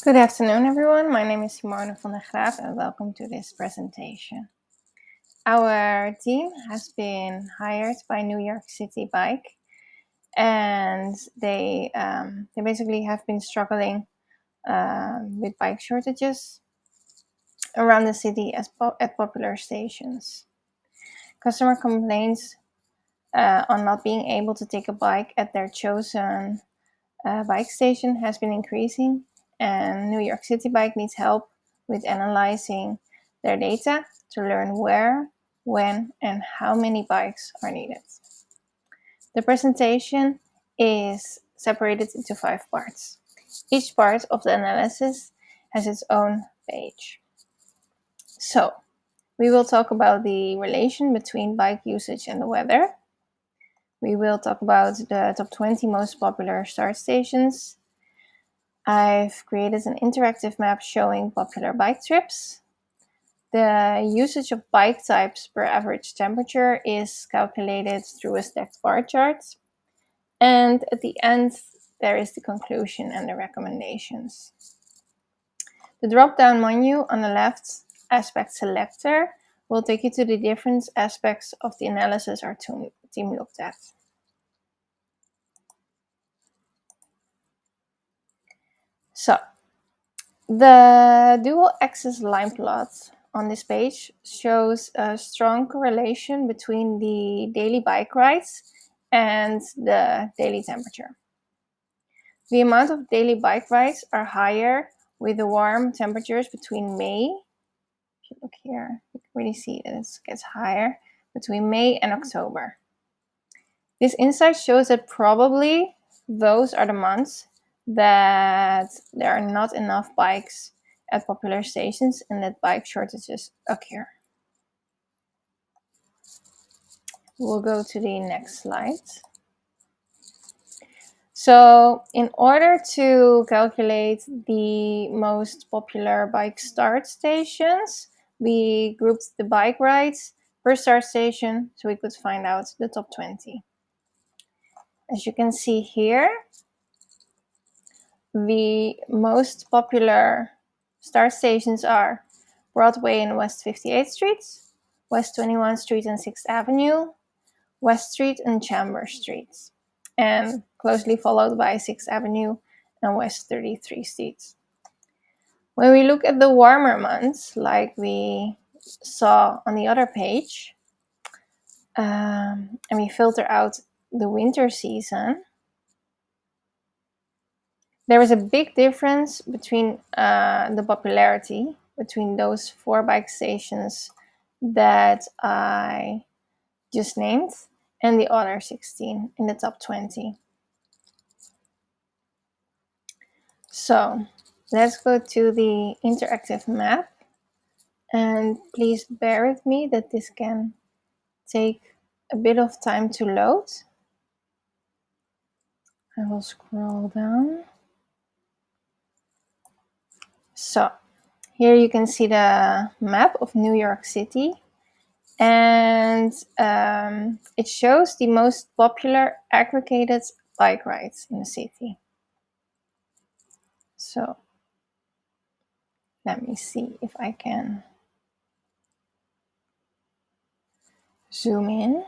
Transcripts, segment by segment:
Good afternoon, everyone. My name is Simone from the Graaf, and welcome to this presentation. Our team has been hired by New York City Bike, and they basically have been struggling with bike shortages around the city at popular stations. Customer complaints on not being able to take a bike at their chosen bike station has been increasing, and New York City Bike needs help with analyzing their data to learn where, when, and how many bikes are needed. The presentation is separated into 5 parts. Each part of the analysis has its own page. So, we will talk about the relation between bike usage and the weather. We will talk about the top 20 most popular start stations. I've created an interactive map showing popular bike trips. The usage of bike types per average temperature is calculated through a stacked bar chart. And at the end, there is the conclusion and the recommendations. The drop-down menu on the left, Aspect Selector, will take you to the different aspects of the analysis our team looked at. So, the dual axis line plot on this page shows a strong correlation between the daily bike rides and the daily temperature. The amount of daily bike rides are higher with the warm temperatures between May. If you look here, you can really see that it gets higher between May and October. This insight shows that probably those are the months that there are not enough bikes at popular stations and that bike shortages occur. We'll go to the next slide. So in order to calculate the most popular bike start stations, we grouped the bike rides per start station so we could find out the top 20. As you can see here, the most popular start stations are Broadway and West 58th Street, West 21st Street and 6th Avenue, West Street and Chambers Street, and closely followed by 6th Avenue and West 33rd Street. When we look at the warmer months, like we saw on the other page, and we filter out the winter season, there is a big difference between the popularity between those 4 bike stations that I just named and the other 16 in the top 20. So let's go to the interactive map, and please bear with me that this can take a bit of time to load. I will scroll down. So here you can see the map of New York City, and it shows the most popular aggregated bike rides in the city. So let me see if I can zoom in.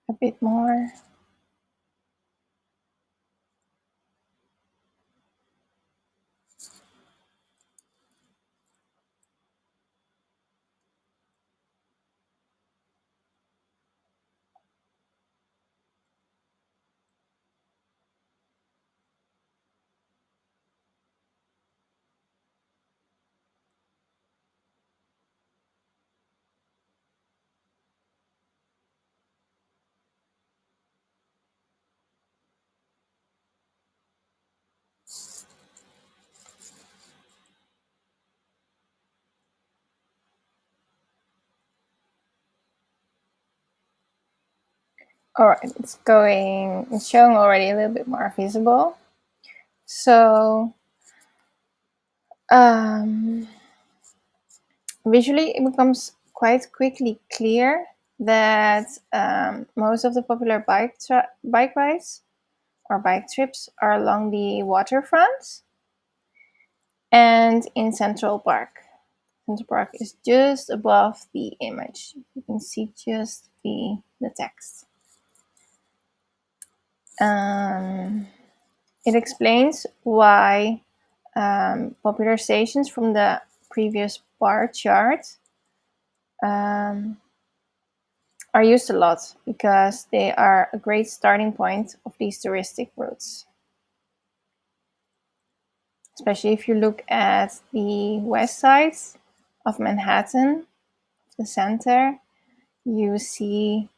A bit more. All right, it's showing already a little bit more visible. So visually, it becomes quite quickly clear that most of the popular bike rides or bike trips are along the waterfront and in Central Park. Central Park is just above the image. You can see just the text. It explains why popular stations from the previous bar chart are used a lot because they are a great starting point of these touristic routes. Especially if you look at the west side of Manhattan, the center, you see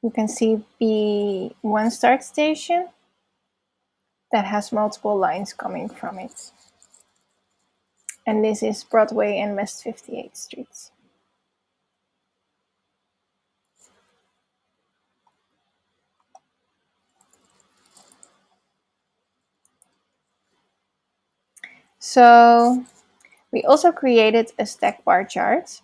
you can see the One Start station that has multiple lines coming from it. And this is Broadway and West 58th Streets. So we also created a stack bar chart.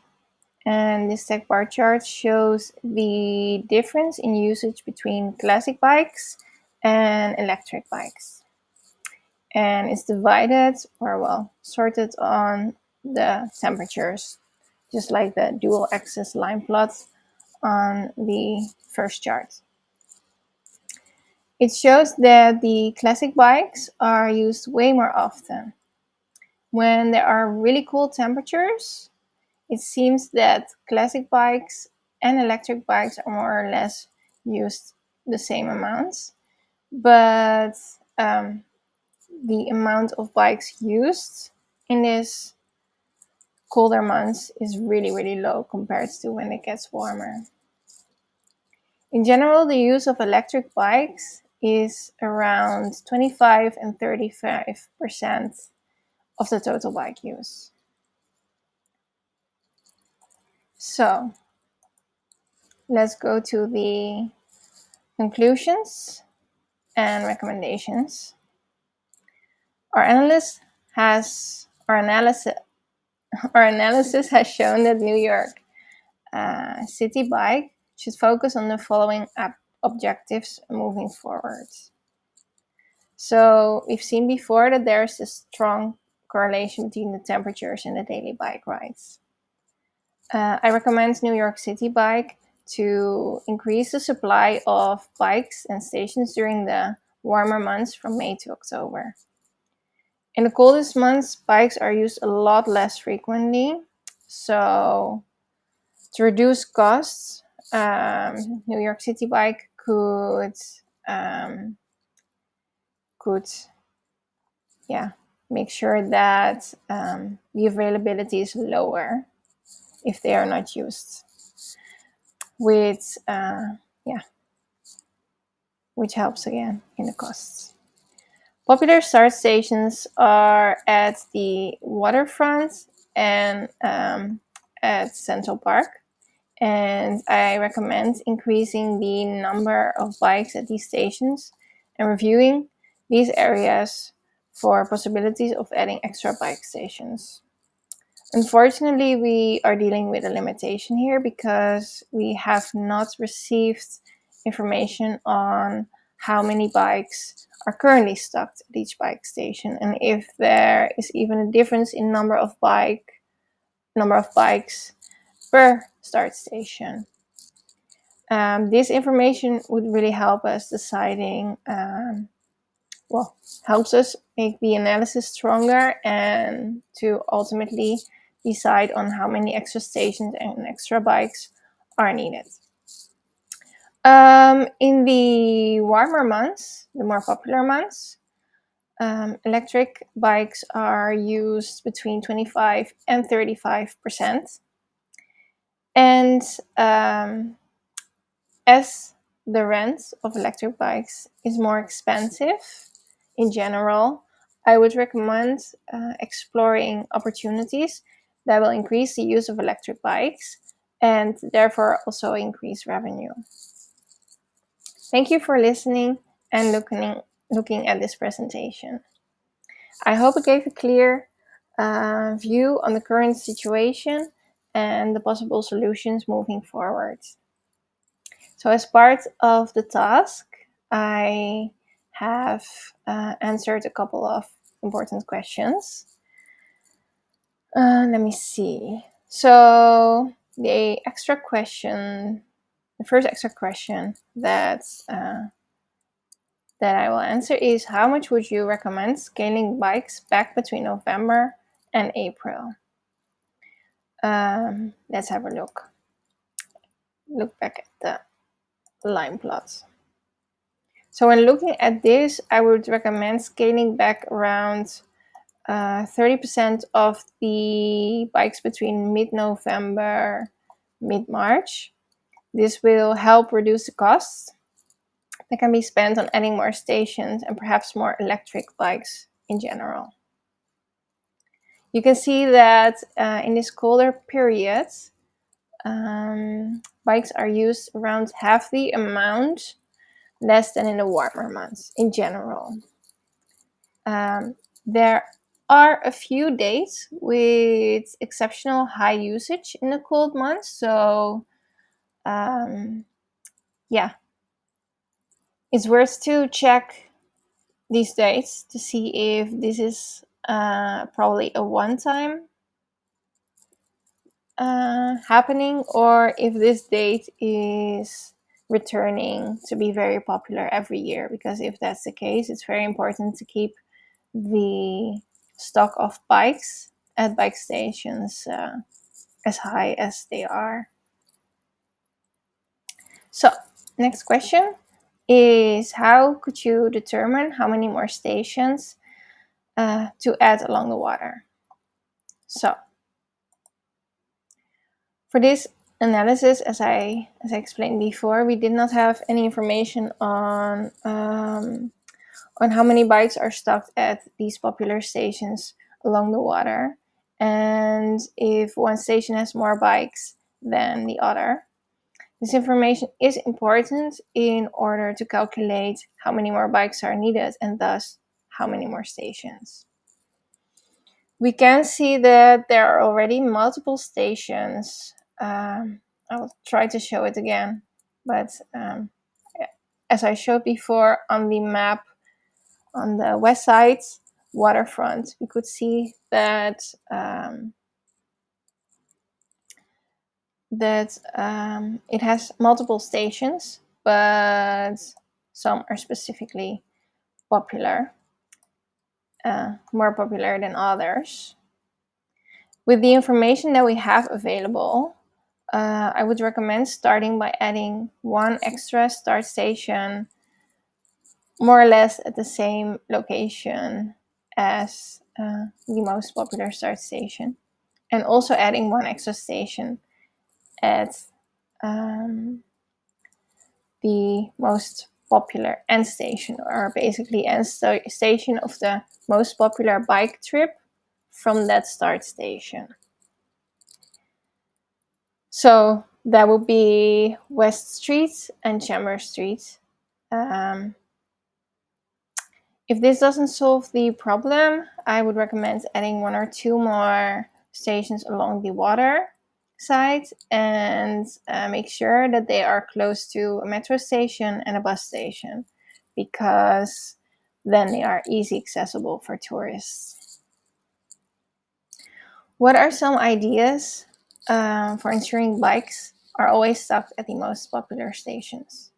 And this stack bar chart shows the difference in usage between classic bikes and electric bikes. And it's divided, or well, sorted on the temperatures, just like the dual axis line plot on the first chart. It shows that the classic bikes are used way more often. When there are really cool temperatures, it seems that classic bikes and electric bikes are more or less used the same amounts, but the amount of bikes used in these colder months is really, really low compared to when it gets warmer. In general, the use of electric bikes is around 25 and 35% of the total bike use. So let's go to the conclusions and recommendations. Our analysis has shown that New York City Bike should focus on the following objectives moving forward. So we've seen before that there's a strong correlation between the temperatures and the daily bike rides. I recommend New York City Bike to increase the supply of bikes and stations during the warmer months from May to October. In the coldest months, bikes are used a lot less frequently. So to reduce costs, New York City Bike could make sure that the availability is lower if they are not used, which helps again in the costs. Popular start stations are at the waterfront and at Central Park. And I recommend increasing the number of bikes at these stations and reviewing these areas for possibilities of adding extra bike stations. Unfortunately, we are dealing with a limitation here because we have not received information on how many bikes are currently stocked at each bike station and if there is even a difference in number of bikes per start station. This information would really help us deciding, helps us make the analysis stronger and to ultimately decide on how many extra stations and extra bikes are needed. In the warmer months, the more popular months, electric bikes are used between 25 and 35%. And as the rent of electric bikes is more expensive in general, I would recommend exploring opportunities that will increase the use of electric bikes and therefore also increase revenue. Thank you for listening and looking at this presentation. I hope it gave a clear view on the current situation and the possible solutions moving forward. So as part of the task, I have answered a couple of important questions. Let me see. So the first extra question that I will answer is, how much would you recommend scaling bikes back between November and April? Let's have a look. Look back at the line plots. So when looking at this, I would recommend scaling back around 30% of the bikes between mid-November, mid-March. This will help reduce the costs that can be spent on adding more stations and perhaps more electric bikes in general. You can see that in this colder period, bikes are used around half the amount less than in the warmer months in general. There are a few days with exceptional high usage in the cold months, so yeah, it's worth to check these dates to see if this is probably a one-time happening, or if this date is returning to be very popular every year. Because if that's the case, it's very important to keep the stock of bikes at bike stations as high as they are. So next question is, how could you determine how many more stations to add along the water? So for this analysis, as I explained before, we did not have any information on how many bikes are stocked at these popular stations along the water, and if one station has more bikes than the other. This information is important in order to calculate how many more bikes are needed and thus how many more stations. We can see that there are already multiple stations. I'll try to show it again, but as I showed before on the map on the west side waterfront, we could see that it has multiple stations, but some are specifically popular, more popular than others. With the information that we have available, I would recommend starting by adding one extra start station more or less at the same location as the most popular start station, and also adding one extra station at the most popular end station, or basically end station of the most popular bike trip from that start station. So that would be West Street and Chambers Street. If this doesn't solve the problem, I would recommend adding one or two more stations along the water side, and make sure that they are close to a metro station and a bus station, because then they are easy accessible for tourists. What are some ideas for ensuring bikes are always stocked at the most popular stations?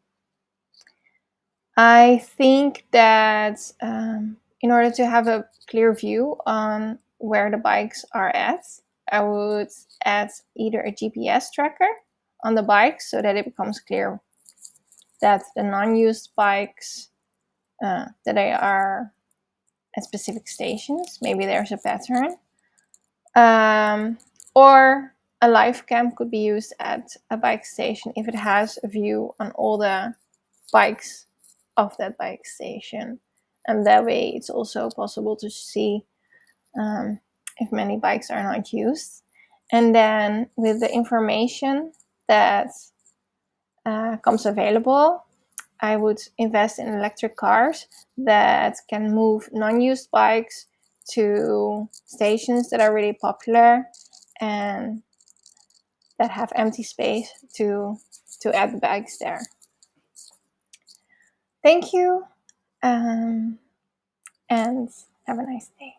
I think that in order to have a clear view on where the bikes are at, I would add either a GPS tracker on the bike so that it becomes clear that the non-used bikes, that they are at specific stations. Maybe there's a pattern. Or a live cam could be used at a bike station if it has a view on all the bikes of that bike station, and that way it's also possible to see if many bikes are not used. And then with the information that comes available, I would invest in electric cars that can move non-used bikes to stations that are really popular and that have empty space to add bikes there. Thank you, and have a nice day.